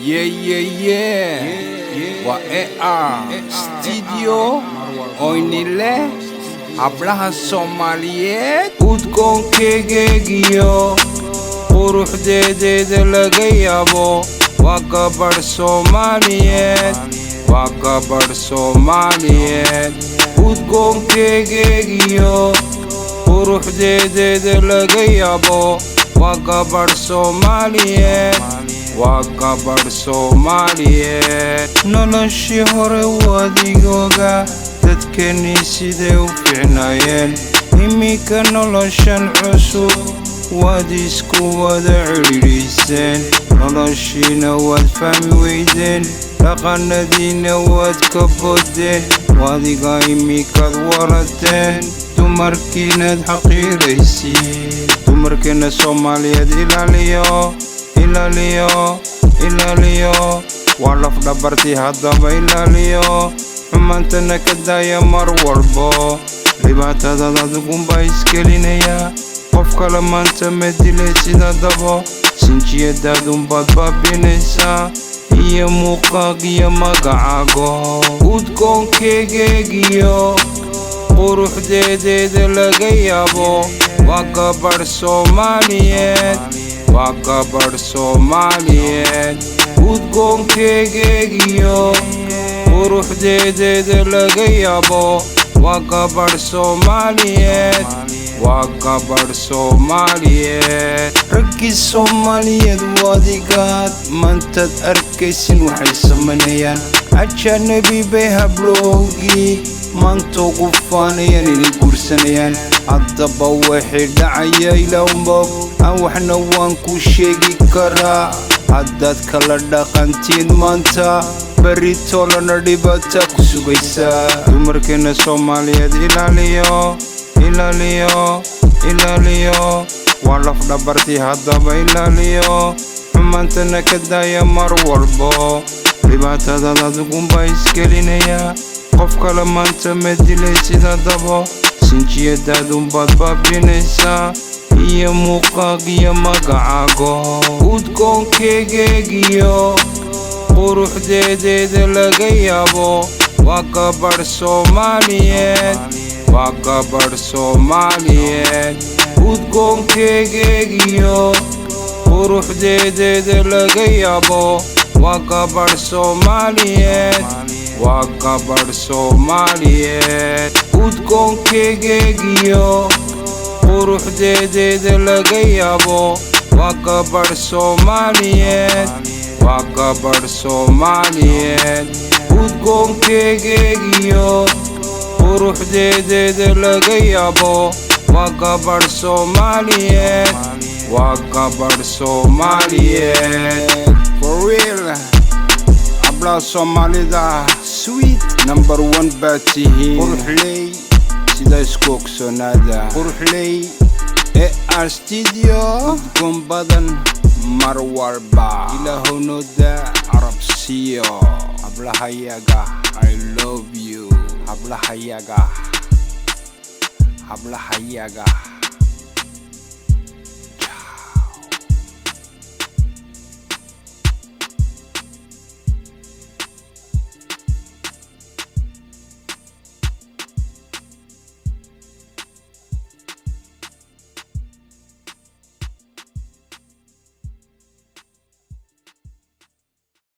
BY Studio Oynile hablaha Soomaaliyeed Udgoon keegeegiyo quruxdeeda laga yaabo waa gabar Soomaaliyeed Udgoon keegeegiyo quruxdeeda laga yaabo waa gabar Soomaaliyeed noloshii hore wadigooga dadkeenii sidee u fiicnaayeen imika noloshan cusub waad isku wada ciriiriseen noloshiina waad fahmi weydeen dhaqanadiina waad ka boodeen wadiga imikaad warateen dumarkiinaad xaqiiraysiin dumarkeena Soomaaliyeed ilaaliyo waa laf dhabartii haddaba ilaaliyo xumaantana ka daaya mar walbo dhibaatadaad adigunbaa iskelinaya qof kale maanta ma dilay sida dabo sinjiyadaadunbaad baabinaysaa iyo muuqaag iyo magacaago Udgoon keegeegiyo quruxdeeda laga yaabo waa gabar Soomaaliyeed Udgoon keegeegiyo quruxdeeda laga yaabo waa gabar Soomaaliyeed raggii Soomaaliyeed wadigaad maantaad arkaysin waxay samaynayaan ajanabi bay hablowgii maanta ugu faanayaan inay guursanayaan haddaba waxay dhacaya ilowmog aan waxna waan ku sheegi karaa haddaad kala dhaqantiin maanta beritoolana dhibaata ku sugaysaa dumarkeena Soomaaliyeed ilaaliyo waa laf dhabartii haddaba ilaaliyo xumaantana ka daaya mar walbo dhibaatadaad adigunbaa iskelinaya qof kale maanta ma dilay sida dabo sinjiyadaadunbaad baabinaysaa iyo muuqaag iyo magacaago Udgoon keegeegiyo quruxdeeda laga yaabo waa gabar Soomaaliyeed Udgoon keegeegiyo quruxdeeda laga yaabo waa gabar Soomaaliyeed Udgoon keegeegiyo quruxdeeda laga yaabo waa gabar Soomaaliyeed Udgoon keegeegiyo quruxdeeda laga yaabo waa gabar Soomaaliyeed for real hablaha Soomaalida sweet number 1 baad tihiin quruxley sida isku ogsoonaada quruxley Studio Udgoon Badan mar walba ilaahunooda carabsiyo hablahayaga I love you hablahayaga